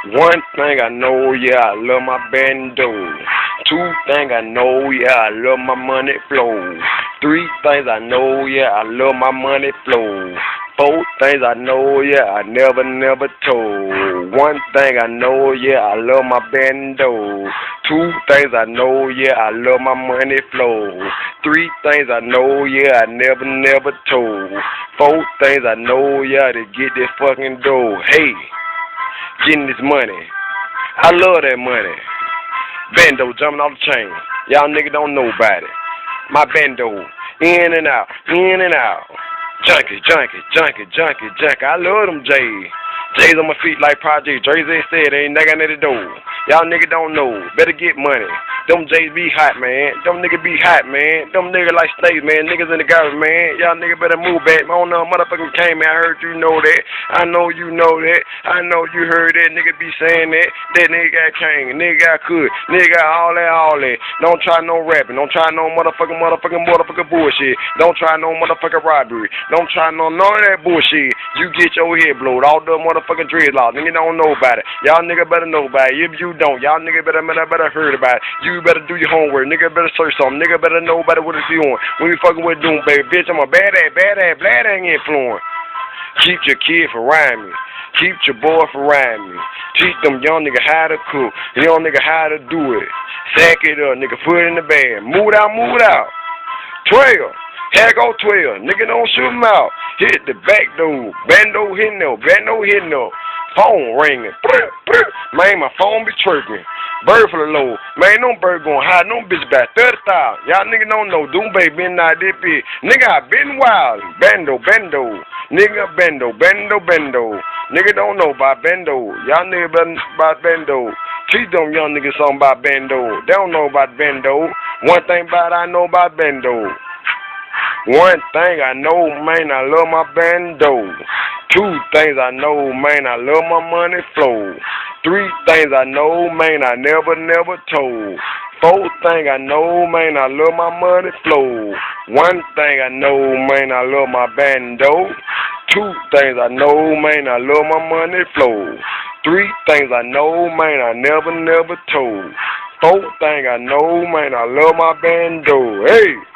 One thing I know, yeah, I love my bando. Two things I know, yeah, I love my money flow. Three things I know, yeah, I love my money flow. Four things I know, yeah, I never told. One thing I know, yeah, I love my bando. Two things I know, yeah, I love my money flow. Three things I know, yeah, I never told. Four things I know, yeah, to get this fucking dough. Hey, getting this money. I love that money. Bando jumping off the chain. Y'all niggas don't know about it. My bando, in and out, in and out. Junkie. I love them J's. J's on my feet like Project. Dre said, ain't nothing at the door. Y'all niggas don't know. Better get money. Them J's be hot, man. Them niggas be hot, man. Them niggas like snakes, man. Niggas in the garbage, man. Y'all niggas better move back. I don't know, motherfucking came, man. I heard you know that. I know you know that. I know you heard that. Nigga be saying that. That nigga got king. Nigga got good. Nigga got all that. Don't try no rapping. Don't try no motherfucking bullshit. Don't try no motherfucking robbery. Don't try none of that bullshit. You get your head blowed. All the motherfucking dreadlocks. Nigga don't know about it. Y'all nigga better know about it. If you don't, y'all nigga better heard about it. You better do your homework. Nigga better search something. Nigga better know about it what it's doing. When you fucking with doing, baby. Bitch, I'm a badass influence. Keep your kid from riding me. Keep your boy from riding me. Teach them young nigga how to cook. Young nigga how to do it. Sack it up, nigga. Put it in the bag. Move it out. 12. Here go 12. Nigga don't shoot him out. Hit the back door. Bando hitting up. Phone ringing. Man, my phone be chirping. Bird for the low. Man, no bird going high. No bitch back 30,000. Y'all nigga don't know. Doom baby been out this bitch. Nigga, I been wild. Bando. Nigga, bando. Nigga don't know about bando. Y'all nigga better about bando. Teach them young niggas something about bando. They don't know about bando. One thing about I know about bando. One thing I know, man, I love my bando. Two things I know, man, I love my money flow. Three things I know, man, I never told. Four things I know, man, I love my money flow. One thing I know, man, I love my bando. Two things I know, man, I love my money flow. Three things I know, man, I never told. Four things I know, man, I love my bando. Hey!